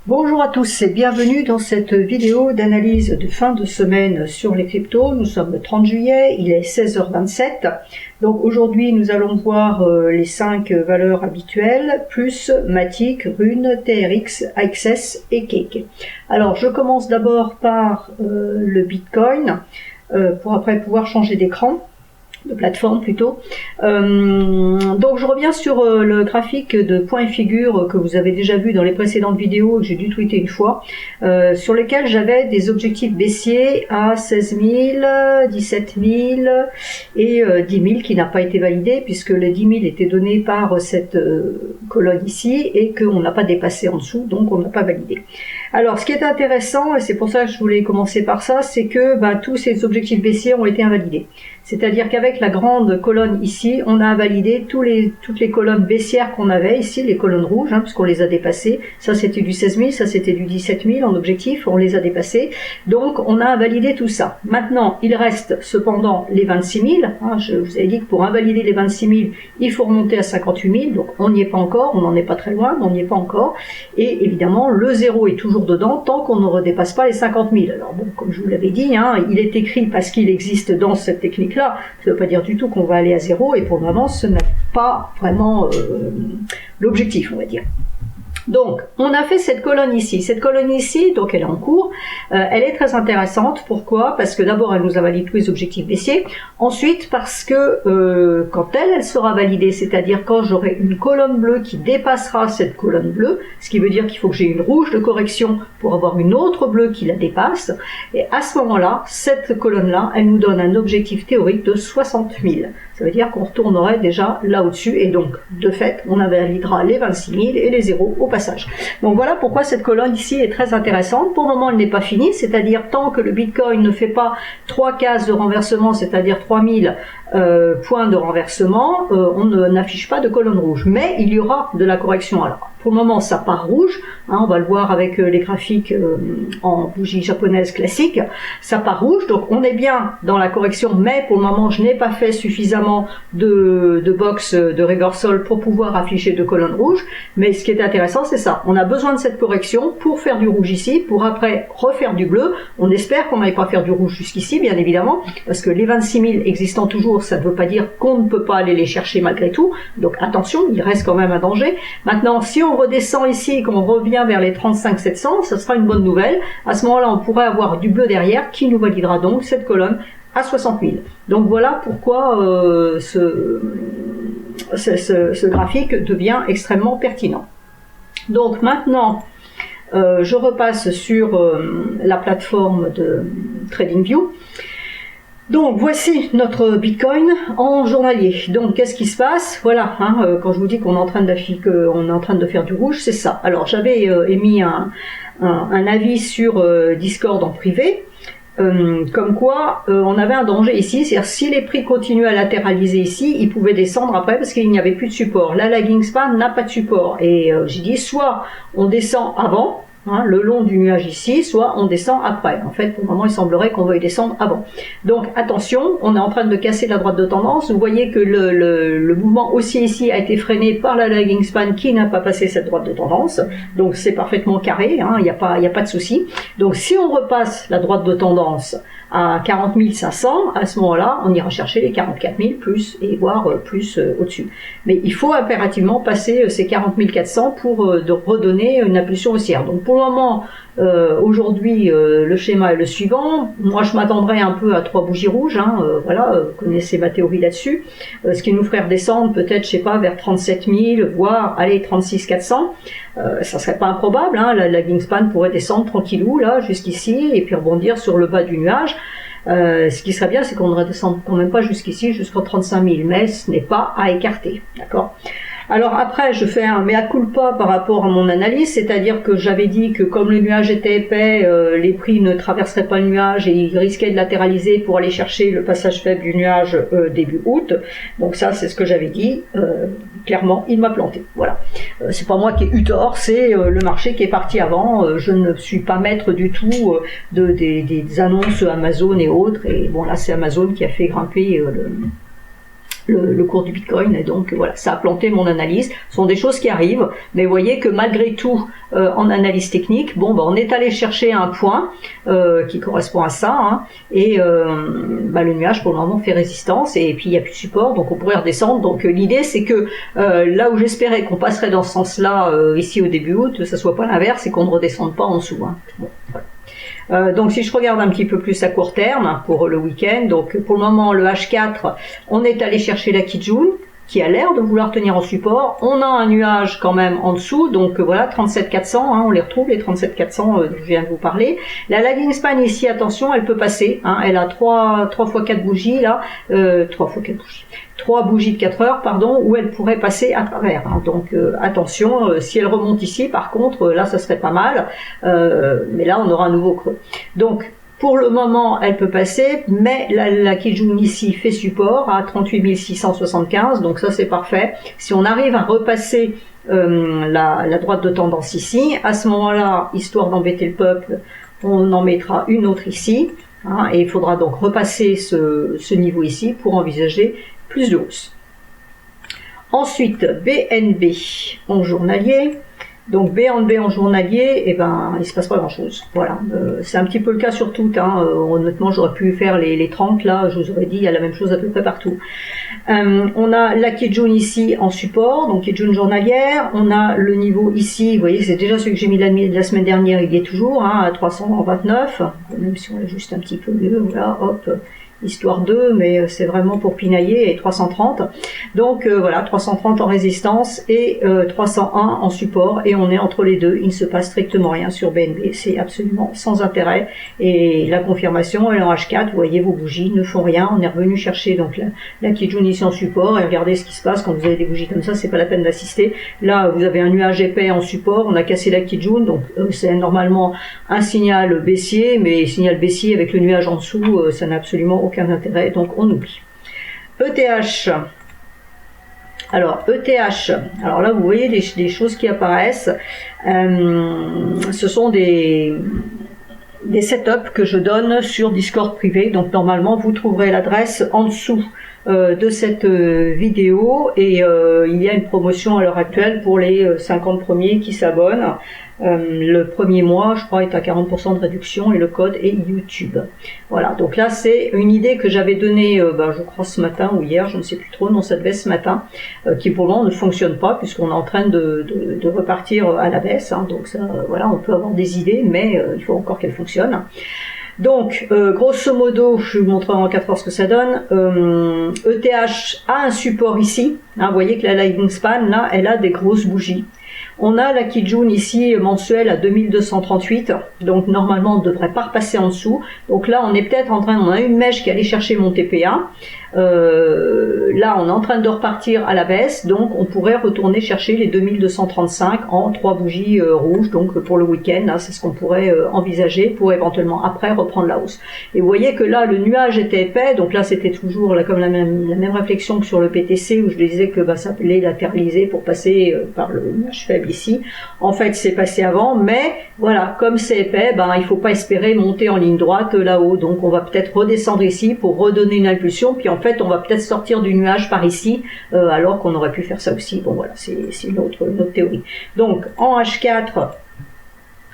Bonjour à tous et bienvenue dans cette vidéo d'analyse de fin de semaine sur les cryptos. Nous sommes le 30 juillet, il est 16h27. Donc aujourd'hui nous allons voir les 5 valeurs habituelles, plus Matic, Rune, TRX, AXS et Cake. Alors je commence d'abord par le Bitcoin pour après pouvoir changer d'écran. De plateforme plutôt. Donc je reviens sur le graphique de point et figure que vous avez déjà vu dans les précédentes vidéos que j'ai dû tweeter une fois, sur lesquels j'avais des objectifs baissiers à 16 000, 17 000 et 10 000 qui n'a pas été validé puisque les 10 000 étaient donnés par cette colonne ici et qu'on n'a pas dépassé en dessous, donc on n'a pas validé. Alors ce qui est intéressant, et c'est pour ça que je voulais commencer par ça, c'est que tous ces objectifs baissiers ont été invalidés. C'est-à-dire qu'avec la grande colonne ici, on a invalidé toutes les colonnes baissières qu'on avait ici, les colonnes rouges, puisqu'on les a dépassées. Ça c'était du 16 000, ça c'était du 17 000 en objectif, on les a dépassés. Donc on a invalidé tout ça. Maintenant, il reste cependant les 26 000. Je vous avais dit que pour invalider les 26 000, il faut remonter à 58 000. Donc on n'y est pas encore, on n'en est pas très loin, mais on n'y est pas encore. Et évidemment, le zéro est toujours dedans tant qu'on ne redépasse pas les 50 000. Alors bon, comme je vous l'avais dit, il est écrit parce qu'il existe dans cette technique là, ça ne veut pas dire du tout qu'on va aller à zéro et pour le moment ce n'est pas vraiment l'objectif, on va dire. Donc, on a fait cette colonne ici. Cette colonne ici, donc elle est en cours. Elle est très intéressante. Pourquoi? Parce que d'abord, elle nous a validé tous les objectifs baissiers. Ensuite, parce que quand elle sera validée, c'est-à-dire quand j'aurai une colonne bleue qui dépassera cette colonne bleue, ce qui veut dire qu'il faut que j'ai une rouge de correction pour avoir une autre bleue qui la dépasse. Et à ce moment-là, cette colonne-là, elle nous donne un objectif théorique de 60 000. Ça veut dire qu'on retournerait déjà là au-dessus. Et donc, de fait, on invalidera les 26 000 et les zéros au passage. Donc voilà pourquoi cette colonne ici est très intéressante. Pour le moment, elle n'est pas finie, c'est-à-dire tant que le Bitcoin ne fait pas 3 cases de renversement, c'est-à-dire 3000 points de renversement, on n'affiche pas de colonne rouge. Mais il y aura de la correction alors. Pour le moment, ça part rouge, on va le voir avec les graphiques en bougie japonaise classique, ça part rouge, donc on est bien dans la correction, mais pour le moment, je n'ai pas fait suffisamment de box de reversal pour pouvoir afficher de colonnes rouges, mais ce qui est intéressant, c'est ça, on a besoin de cette correction pour faire du rouge ici, pour après refaire du bleu, on espère qu'on n'aille pas faire du rouge jusqu'ici, bien évidemment, parce que les 26 000 existant toujours, ça ne veut pas dire qu'on ne peut pas aller les chercher malgré tout, donc attention, il reste quand même un danger. Maintenant, si on redescend ici et qu'on revient vers les 35 700, ça sera une bonne nouvelle. À ce moment-là, on pourrait avoir du bleu derrière qui nous validera donc cette colonne à 60 000. Donc voilà pourquoi ce graphique devient extrêmement pertinent. Donc maintenant, je repasse sur la plateforme de TradingView. Donc voici notre Bitcoin en journalier. Donc qu'est-ce qui se passe? Voilà, quand je vous dis qu'on est en train de faire du rouge, c'est ça. Alors j'avais émis un avis sur Discord en privé, comme quoi on avait un danger ici, c'est-à-dire si les prix continuaient à latéraliser ici, ils pouvaient descendre après parce qu'il n'y avait plus de support. La lagging span n'a pas de support et j'ai dit soit on descend avant, le long du nuage ici, soit on descend après. En fait, pour le moment, il semblerait qu'on veuille descendre avant. Donc, attention, on est en train de casser la droite de tendance. Vous voyez que le mouvement haussier ici a été freiné par la lagging span qui n'a pas passé cette droite de tendance. Donc, c'est parfaitement carré, il n'y a pas de souci. Donc, si on repasse la droite de tendance à 40 500, à ce moment-là, on ira chercher les 44 000 plus et voire plus au-dessus. Mais il faut impérativement passer ces 40 400 pour de redonner une impulsion haussière. Donc pour le moment, aujourd'hui, le schéma est le suivant. Moi, je m'attendrais un peu à 3 bougies rouges. Voilà, vous connaissez ma théorie là-dessus. Ce qui nous ferait redescendre peut-être, je sais pas, vers 37 000, voire, allez, 36 400. Ça serait pas improbable. La lagging span pourrait descendre tranquillou là jusqu'ici et puis rebondir sur le bas du nuage. Ce qui serait bien, c'est qu'on ne redescende quand même pas jusqu'ici, jusqu'aux 35 000, mais ce n'est pas à écarter, d'accord? Alors après, je fais un mea culpa par rapport à mon analyse, c'est-à-dire que j'avais dit que comme le nuage était épais, les prix ne traverseraient pas le nuage et ils risquaient de latéraliser pour aller chercher le passage faible du nuage début août. Donc ça, c'est ce que j'avais dit. Clairement, il m'a planté. Voilà. C'est pas moi qui ai eu tort, c'est le marché qui est parti avant. Je ne suis pas maître du tout des annonces Amazon et autres. Et bon, là, c'est Amazon qui a fait grimper le cours du Bitcoin, et donc voilà, ça a planté mon analyse. Ce sont des choses qui arrivent, mais vous voyez que malgré tout, en analyse technique, bon, on est allé chercher un point qui correspond à ça, hein, et le nuage pour le moment fait résistance, et puis il n'y a plus de support, donc on pourrait redescendre. Donc l'idée c'est que là où j'espérais qu'on passerait dans ce sens-là ici au début août, ça soit pas l'inverse, et qu'on ne redescende pas en dessous. Hein. Bon, voilà. Donc si je regarde un petit peu plus à court terme pour le week-end, donc pour le moment le H4, on est allé chercher la Kijun qui a l'air de vouloir tenir en support. On a un nuage quand même en dessous, donc voilà 37 400, hein, on les retrouve les 37 400 dont je viens de vous parler. La lagging span ici, attention, elle peut passer, hein, elle a 3 x 4 bougies là, 3 x 4 bougies. 3 bougies de 4 heures, pardon, où elle pourrait passer à travers. Hein. Donc attention, si elle remonte ici, par contre, là ça serait pas mal, mais là on aura un nouveau creux. Donc pour le moment, elle peut passer, mais la Kijun ici fait support à 38 675, donc ça c'est parfait. Si on arrive à repasser la droite de tendance ici, à ce moment-là, histoire d'embêter le peuple, on en mettra une autre ici, hein, et il faudra donc repasser ce niveau ici pour envisager plus de hausse. Ensuite, BNB en journalier. Donc BNB en journalier, eh ben, il se passe pas grand chose. Voilà, c'est un petit peu le cas sur toutes. Hein. Honnêtement, j'aurais pu faire les 30 là, je vous aurais dit, il y a la même chose à peu près partout. On a la Kijun ici en support, donc Kijun journalière. On a le niveau ici, vous voyez, c'est déjà celui que j'ai mis la semaine dernière, il y est toujours, hein, à 329. Même si on l'ajuste un petit peu mieux, voilà, hop. Histoire 2, mais c'est vraiment pour pinailler, et 330. Donc voilà, 330 en résistance et 301 en support, et on est entre les deux. Il ne se passe strictement rien sur BNB, c'est absolument sans intérêt. Et la confirmation, elle est en H4, vous voyez, vos bougies ne font rien. On est revenu chercher donc la Kijun ici en support, et regardez ce qui se passe quand vous avez des bougies comme ça, c'est pas la peine d'assister. Là, vous avez un nuage épais en support, on a cassé la Kijun, donc c'est normalement un signal baissier, mais signal baissier avec le nuage en dessous, ça n'a absolument aucun intérêt, donc on oublie. ETH. Alors ETH, alors là vous voyez des choses qui apparaissent. Ce sont des setups que je donne sur Discord privé, donc normalement vous trouverez l'adresse en dessous de cette vidéo, et il y a une promotion à l'heure actuelle pour les 50 premiers qui s'abonnent. Le premier mois, je crois, est à 40% de réduction, et le code est YouTube. Voilà, donc là c'est une idée que j'avais donnée, je crois ce matin ou hier, je ne sais plus trop, non ça devait être ce matin, qui pour le moment ne fonctionne pas puisqu'on est en train de repartir à la baisse, hein, donc ça, voilà, on peut avoir des idées, mais il faut encore qu'elles fonctionnent. Donc, grosso modo, je vais vous montrer en 4 heures ce que ça donne. ETH a un support ici, hein, vous voyez que la lagging span, là, elle a des grosses bougies. On a la Kijun ici mensuelle à 2238, donc normalement on ne devrait pas repasser en dessous. Donc là on est peut-être en train, on a une mèche qui allait chercher mon TP1. Là on est en train de repartir à la baisse, donc on pourrait retourner chercher les 2235 en 3 bougies rouges, donc pour le week-end, hein, c'est ce qu'on pourrait envisager pour éventuellement après reprendre la hausse. Et vous voyez que là le nuage était épais, donc là c'était toujours là, comme la même réflexion que sur le PTC où je disais que ça allait latéraliser pour passer par le nuage faible ici. En fait c'est passé avant, mais voilà, comme c'est épais, il faut pas espérer monter en ligne droite là-haut, donc on va peut-être redescendre ici pour redonner une impulsion, puis en fait on va peut-être sortir du nuage par ici, alors qu'on aurait pu faire ça aussi. Bon voilà, c'est une autre théorie. Donc en H4,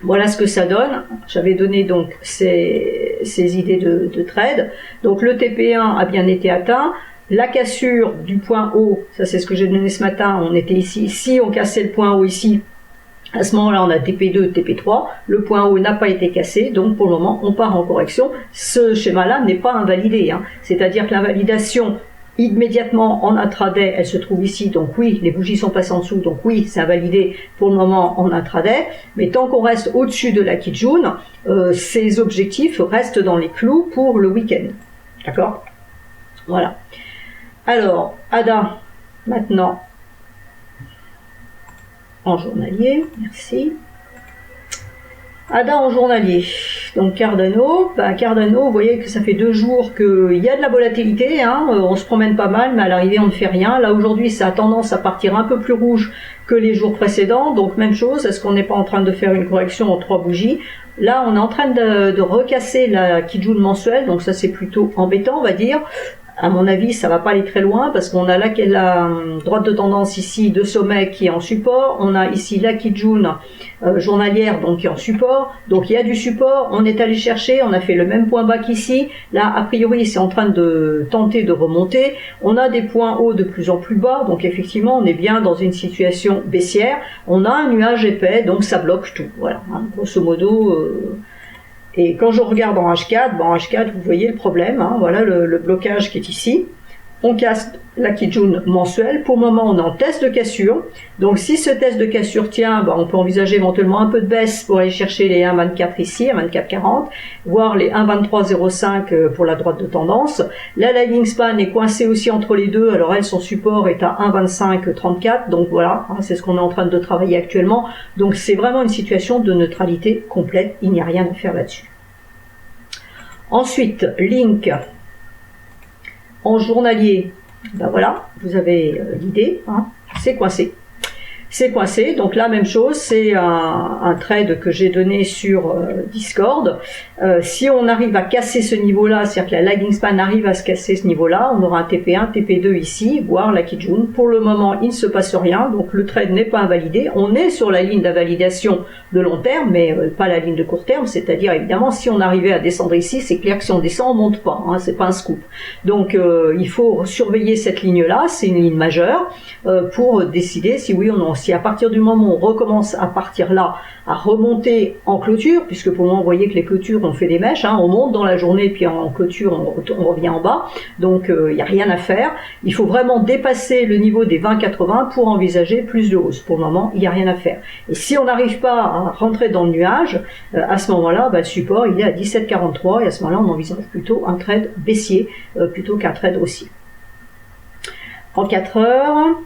voilà ce que ça donne. J'avais donné donc ces idées de trade. Donc le TP1 a bien été atteint. La cassure du point haut, ça c'est ce que j'ai donné ce matin, on était ici. Si on cassait le point haut ici, à ce moment-là, on a TP2, TP3, le point haut n'a pas été cassé, donc pour le moment, on part en correction. Ce schéma-là n'est pas invalidé, hein. C'est-à-dire que l'invalidation, immédiatement en intraday, elle se trouve ici, donc oui, les bougies sont passées en dessous, donc oui, c'est invalidé pour le moment en intraday, mais tant qu'on reste au-dessus de la Kijun, ces objectifs restent dans les clous pour le week-end. D'accord ? Voilà. Alors, ADA, maintenant, en journalier, merci. ADA en journalier, donc Cardano, Cardano, vous voyez que ça fait 2 jours qu'il y a de la volatilité, hein, on se promène pas mal, mais à l'arrivée on ne fait rien. Là aujourd'hui ça a tendance à partir un peu plus rouge que les jours précédents, donc même chose, est-ce qu'on n'est pas en train de faire une correction en 3 bougies? Là on est en train de recasser la Kijun mensuelle, donc ça c'est plutôt embêtant on va dire. à mon avis, ça va pas aller très loin parce qu'on a la droite de tendance ici de sommet qui est en support. On a ici la Kijun journalière donc qui est en support. Donc il y a du support. On est allé chercher. On a fait le même point bas qu'ici. Là, a priori, c'est en train de tenter de remonter. On a des points hauts de plus en plus bas. Donc effectivement, on est bien dans une situation baissière. On a un nuage épais, donc ça bloque tout. Voilà, hein, grosso modo. Et quand je regarde en H4, en H4, vous voyez le problème, hein, voilà le blocage qui est ici. On casse la Kijun mensuelle. Pour le moment, on est en test de cassure. Donc, si ce test de cassure tient, on peut envisager éventuellement un peu de baisse pour aller chercher les 1,24 ici, 1,24,40, voire les 1,23,05 pour la droite de tendance. La lagging span est coincée aussi entre les deux. Alors, elle, son support est à 1,25,34. Donc, voilà, hein, c'est ce qu'on est en train de travailler actuellement. Donc, c'est vraiment une situation de neutralité complète. Il n'y a rien à faire là-dessus. Ensuite, Link. En journalier, voilà, vous avez l'idée, hein, c'est coincé. C'est coincé, donc là, même chose, c'est un trade que j'ai donné sur Discord. Si on arrive à casser ce niveau-là, c'est-à-dire que la lagging span arrive à se casser ce niveau-là, on aura un TP1, TP2 ici, voire la Kijun. Pour le moment, il ne se passe rien, donc le trade n'est pas invalidé. On est sur la ligne d'invalidation de long terme, mais pas la ligne de court terme, c'est-à-dire évidemment, si on arrivait à descendre ici, c'est clair que si on descend, on monte pas, hein, c'est pas un scoop. Donc il faut surveiller cette ligne-là, c'est une ligne majeure, pour décider si oui ou non. Si à partir du moment où on recommence à partir là, à remonter en clôture, puisque pour le moment, vous voyez que les clôtures, on fait des mèches, hein, on monte dans la journée, puis en clôture, on revient en bas, donc il n'y a rien à faire. Il faut vraiment dépasser le niveau des 20,80 pour envisager plus de hausse. Pour le moment, il n'y a rien à faire. Et si on n'arrive pas à rentrer dans le nuage, à ce moment-là, le support, il est à 17,43, et à ce moment-là, on envisage plutôt un trade baissier, plutôt qu'un trade haussier. En 4 heures...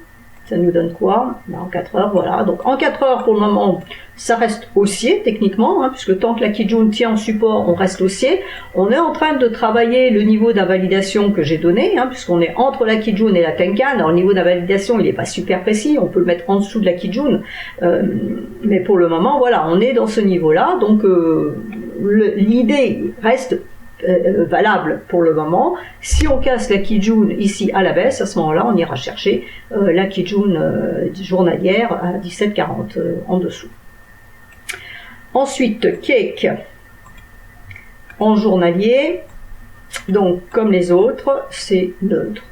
ça nous donne quoi? En 4 heures, voilà. Donc en 4 heures, pour le moment, ça reste haussier techniquement, hein, puisque tant que la Kijun tient en support, on reste haussier. On est en train de travailler le niveau d'invalidation que j'ai donné, hein, puisqu'on est entre la Kijun et la Tenkan. Alors le niveau d'invalidation, il n'est pas super précis, on peut le mettre en dessous de la Kijun, mais pour le moment, voilà, on est dans ce niveau-là. Donc l'idée reste valable pour le moment. Si on casse la Kijun ici à la baisse, à ce moment-là, on ira chercher la Kijun journalière à 17,40 en dessous. Ensuite, Cake en journalier, donc comme les autres, c'est neutre.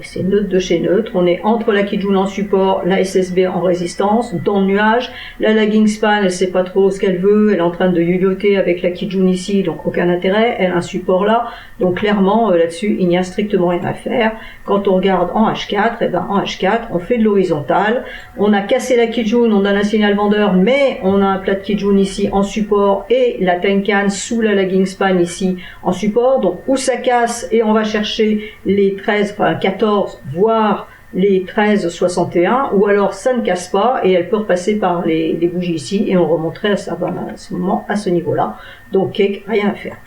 C'est neutre de chez neutre. On est entre la Kijun en support, la SSB en résistance, dans le nuage. La lagging span, elle ne sait pas trop ce qu'elle veut. Elle est en train de yoyoter avec la Kijun ici, donc aucun intérêt. Elle a un support là. Donc clairement, là-dessus, il n'y a strictement rien à faire. Quand on regarde en H4, en H4, on fait de l'horizontale. On a cassé la Kijun, on a un signal vendeur, mais on a un plat de Kijun ici en support et la Tenkan sous la lagging span ici en support. Donc où ça casse et on va chercher les 13, 14, voire les 13,61, ou alors ça ne casse pas et elle peut repasser par les bougies ici et on remonterait à ce moment à ce niveau-là. Donc Cake, rien à faire.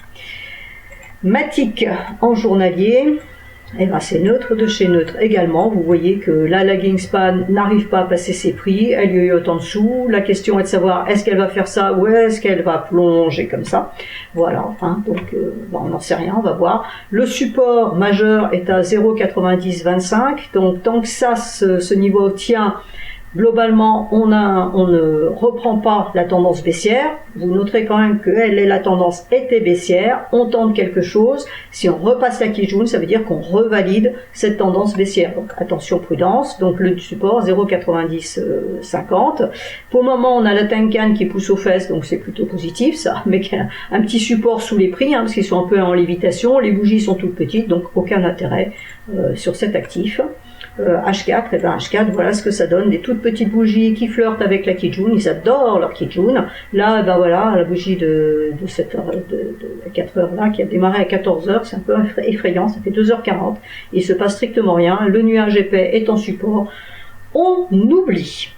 Matic en journalier, c'est neutre de chez neutre également. Vous voyez que la lagging span n'arrive pas à passer ses prix, elle yoyote en dessous. La question est de savoir est-ce qu'elle va faire ça ou est-ce qu'elle va plonger comme ça. Voilà, hein, donc on n'en sait rien, on va voir. Le support majeur est à 0,9025, donc tant que ça, ce niveau tient, globalement, on ne reprend pas la tendance baissière. Vous noterez quand même que la tendance était baissière. On tente quelque chose. Si on repasse la Kijun, ça veut dire qu'on revalide cette tendance baissière. Donc attention, prudence. Donc le support 0,9050. Pour le moment, on a la Tenkan qui pousse aux fesses, donc c'est plutôt positif ça. Mais un petit support sous les prix, hein, parce qu'ils sont un peu en lévitation. Les bougies sont toutes petites, donc aucun intérêt sur cet actif. H4, H4, voilà ce que ça donne, des toutes petites bougies qui flirtent avec la Kijun, ils adorent leur Kijun. Là, voilà, la bougie de 7 heures, de 4 heures là, qui a démarré à 14 heures, c'est un peu effrayant, ça fait 2h40, il se passe strictement rien, le nuage épais est en support, on oublie.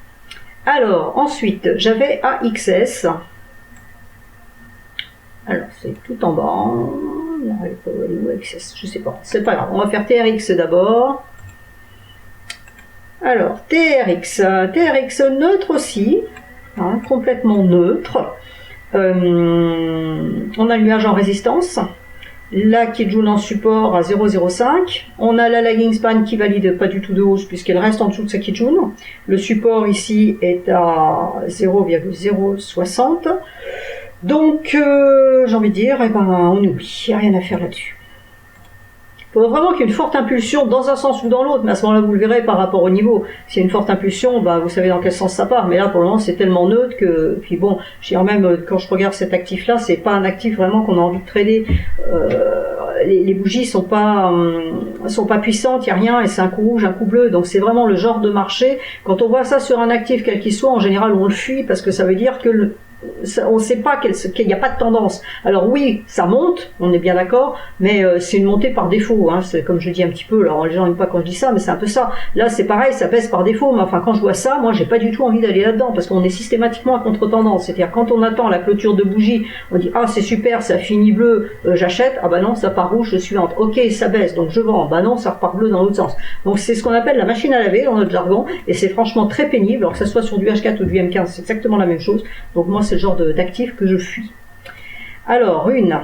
Alors, ensuite, j'avais AXS, alors c'est tout en bas, je sais pas, c'est pas grave, on va faire TRX d'abord. Alors, TRX neutre aussi, hein, complètement neutre. On a le nuage en résistance. la Kijun en support à 0,05. On a la lagging span qui valide pas du tout de hausse puisqu'elle reste en dessous de sa Kijun. Le support ici est à 0,060. Donc, j'ai envie de dire, eh ben, on oublie, il n'y a rien à faire là-dessus. Il faut vraiment qu'il y ait une forte impulsion dans un sens ou dans l'autre, mais à ce moment-là, vous le verrez par rapport au niveau. S'il y a une forte impulsion, bah, vous savez dans quel sens ça part. Mais là, pour le moment, c'est tellement neutre que, puis bon, même quand je regarde cet actif-là, c'est pas un actif vraiment qu'on a envie de trader. Les bougies sont pas puissantes, il n'y a rien, et c'est un coup rouge, un coup bleu. Donc c'est vraiment le genre de marché. Quand on voit ça sur un actif quel qu'il soit, en général, on le fuit parce que ça veut dire que on ne sait pas qu'il n'y a pas de tendance. Alors oui, ça monte, on est bien d'accord, mais c'est une montée par défaut. Hein. C'est comme je dis un petit peu. Alors les gens n'aiment pas quand je dis ça, mais c'est un peu ça. Là, c'est pareil, ça baisse par défaut. Mais enfin, quand je vois ça, moi, j'ai pas du tout envie d'aller là-dedans parce qu'on est systématiquement à contre-tendance. C'est-à-dire quand on attend la clôture de bougie, on dit ah c'est super, ça finit bleu, j'achète. Ah bah non, ça part rouge, je suivante. Ok, ça baisse, donc je vends. Bah non, ça repart bleu dans l'autre sens. Donc c'est ce qu'on appelle la machine à laver dans notre jargon, et c'est franchement très pénible. Alors que ça soit sur du H4 ou du M15, c'est exactement la même chose. Donc moi, c'est le genre d'actif que je fuis. Alors, Rune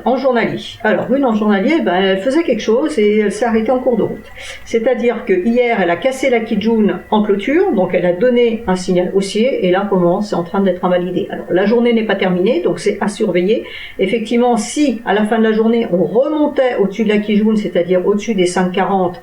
en journalier. Alors, Rune en journalier, ben, elle faisait quelque chose et elle s'est arrêtée en cours de route. C'est-à-dire que hier, elle a cassé la Kijun en clôture, donc elle a donné un signal haussier, et là, pour le moment, c'est en train d'être invalidé. Alors, la journée n'est pas terminée, donc c'est à surveiller. Effectivement, si, à la fin de la journée, on remontait au-dessus de la Kijun, c'est-à-dire au-dessus des 5,40,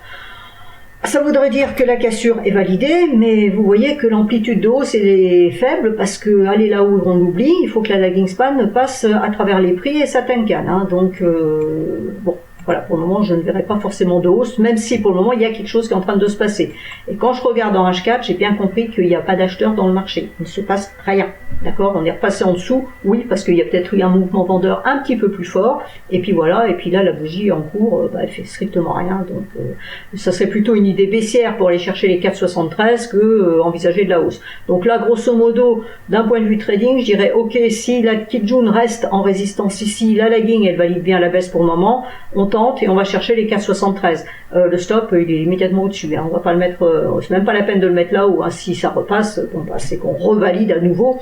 ça voudrait dire que la cassure est validée, mais vous voyez que l'amplitude de hausse est faible parce que aller là où on oublie, il faut que la lagging span passe à travers les prix et ça Tenkan. Hein. Donc, bon, voilà, pour le moment, je ne verrai pas forcément de hausse, même si pour le moment, il y a quelque chose qui est en train de se passer. Et quand je regarde en H4, j'ai bien compris qu'il n'y a pas d'acheteurs dans le marché. Il ne se passe rien. D'accord, on est repassé en dessous, oui, parce qu'il y a peut-être eu un mouvement vendeur un petit peu plus fort, et puis voilà, et puis là, la bougie en cours, bah, elle fait strictement rien, donc ça serait plutôt une idée baissière pour aller chercher les 4,73 que envisager de la hausse. Donc là, grosso modo, d'un point de vue trading, je dirais, ok, si la Kijun reste en résistance ici, la lagging, elle valide bien la baisse pour le moment, on tente et on va chercher les 4,73. Le stop, il est immédiatement au-dessus, hein, on va pas le mettre, c'est même pas la peine de le mettre là-haut, hein, si ça repasse, bon, bah, c'est qu'on revalide à nouveau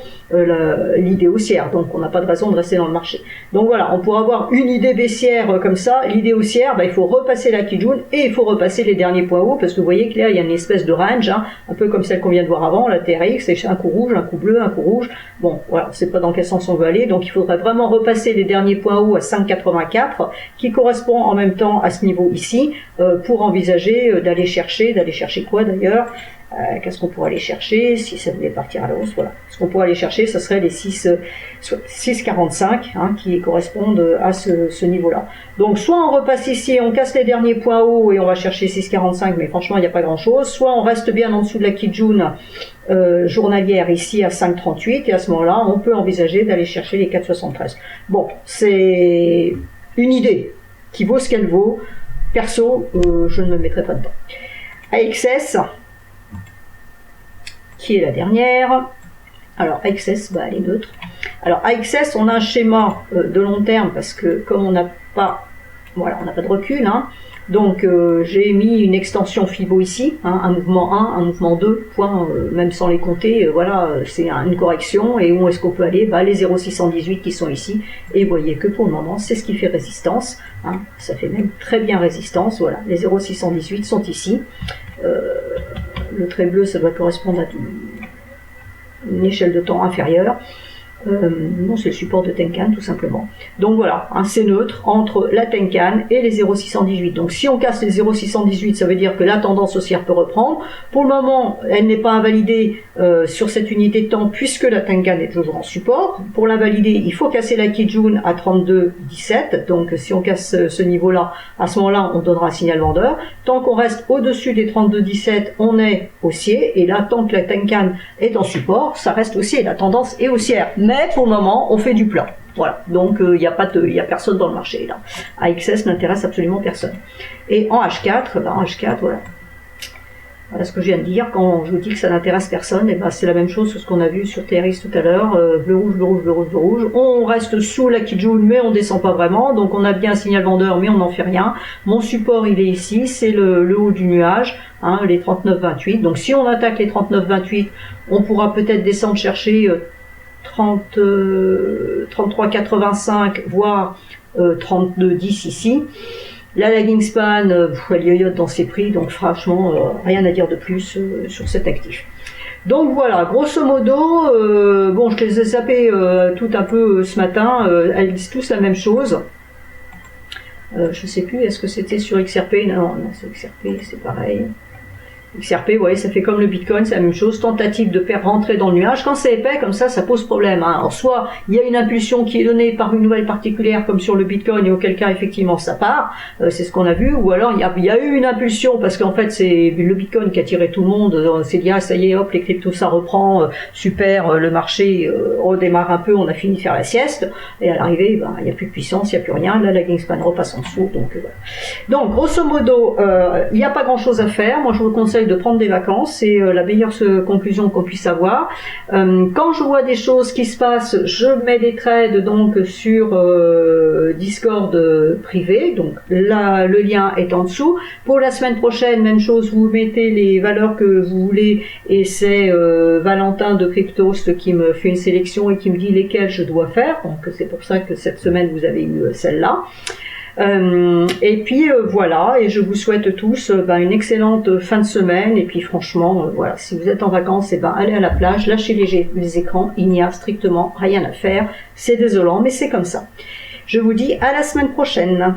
l'idée haussière, donc on n'a pas de raison de rester dans le marché. Donc voilà, on pourra avoir une idée baissière comme ça, l'idée haussière, bah, il faut repasser la Kijun et il faut repasser les derniers points hauts, parce que vous voyez que là il y a une espèce de range, hein, un peu comme celle qu'on vient de voir avant, la TRX, c'est un coup rouge, un coup bleu, un coup rouge, bon voilà, on sait pas dans quel sens on veut aller, donc il faudrait vraiment repasser les derniers points hauts à 5,84, qui correspond en même temps à ce niveau ici, pour envisager d'aller chercher quoi d'ailleurs, qu'est-ce qu'on pourrait aller chercher si ça devait partir à la hausse, voilà. Ce qu'on pourrait aller chercher, ce serait les 6,45 hein, qui correspondent à ce niveau-là. Donc soit on repasse ici, on casse les derniers points hauts et on va chercher 6,45, mais franchement il n'y a pas grand-chose. Soit on reste bien en dessous de la Kijun journalière ici à 5,38 et à ce moment-là on peut envisager d'aller chercher les 4,73. Bon, c'est une idée qui vaut ce qu'elle vaut. Perso, je ne me mettrai pas dedans. AXS, qui est la dernière. Alors AXS, bah, elle est neutre. Alors AXS, on a un schéma de long terme parce que comme on n'a pas, voilà, on n'a pas de recul, hein, donc j'ai mis une extension Fibo ici, hein, un mouvement 1, un mouvement 2, point, même sans les compter, voilà, c'est une correction, et où est-ce qu'on peut aller? Bah, les 0,618 qui sont ici, et vous voyez que pour le moment, c'est ce qui fait résistance, hein, ça fait même très bien résistance, voilà, les 0,618 sont ici, le trait bleu, ça doit correspondre à une échelle de temps inférieure. Non, c'est le support de Tenkan tout simplement. Donc voilà, hein, c'est neutre entre la Tenkan et les 0,618. Donc si on casse les 0,618, ça veut dire que la tendance haussière peut reprendre. Pour le moment, elle n'est pas invalidée sur cette unité de temps puisque la Tenkan est toujours en support. Pour l'invalider, il faut casser la Kijun à 32,17. Donc si on casse ce niveau-là, à ce moment-là, on donnera un signal vendeur. Tant qu'on reste au-dessus des 32,17, on est haussier. Et là, tant que la Tenkan est en support, ça reste haussier. La tendance est haussière. Mais pour le moment, on fait du plat. Voilà, donc il n'y a personne dans le marché là. AXS n'intéresse absolument personne. Et en H4, ben, en H4, voilà. Voilà ce que je viens de dire. Quand je vous dis que ça n'intéresse personne, et ben c'est la même chose que ce qu'on a vu sur TRX tout à l'heure. Bleu rouge, bleu rouge, bleu rouge, bleu rouge. On reste sous la Kijun, mais on descend pas vraiment. Donc on a bien un signal vendeur, mais on n'en fait rien. Mon support, il est ici, c'est le haut du nuage, hein, les 39,28. Donc si on attaque les 39,28, on pourra peut-être descendre chercher 33,85 voire 32,10 ici. La lagging span, elle yoyote dans ses prix, donc franchement, rien à dire de plus sur cet actif. Donc voilà, grosso modo, bon, je les ai zappés tout un peu ce matin, elles disent tous la même chose. Je sais plus, est-ce que c'était sur XRP? Non, c'est XRP, c'est pareil. XRP, ouais, ça fait comme le Bitcoin, c'est la même chose, tentative de rentrer dans le nuage. Quand c'est épais comme ça pose problème. Hein. Alors soit il y a une impulsion qui est donnée par une nouvelle particulière comme sur le Bitcoin et auquel cas effectivement ça part, c'est ce qu'on a vu, ou alors il y a eu une impulsion parce qu'en fait c'est le Bitcoin qui a tiré tout le monde, c'est dit ah ça y est hop les cryptos ça reprend, super, le marché redémarre un peu, on a fini de faire la sieste, et à l'arrivée ben, il n'y a plus de puissance, il n'y a plus rien, la lagging span repasse en dessous, donc voilà. Donc grosso modo, il n'y a pas grand chose à faire, moi je vous conseille de prendre des vacances, c'est la meilleure conclusion qu'on puisse avoir. Quand je vois des choses qui se passent, je mets des trades donc sur Discord privé, donc là le lien est en dessous. Pour la semaine prochaine, même chose, vous mettez les valeurs que vous voulez et c'est Valentin de Cryptost qui me fait une sélection et qui me dit lesquelles je dois faire, donc c'est pour ça que cette semaine vous avez eu celle-là. Et puis voilà, et je vous souhaite tous une excellente fin de semaine, et puis franchement voilà, si vous êtes en vacances, allez à la plage, lâchez les écrans, il n'y a strictement rien à faire, c'est désolant mais c'est comme ça. Je vous dis à la semaine prochaine.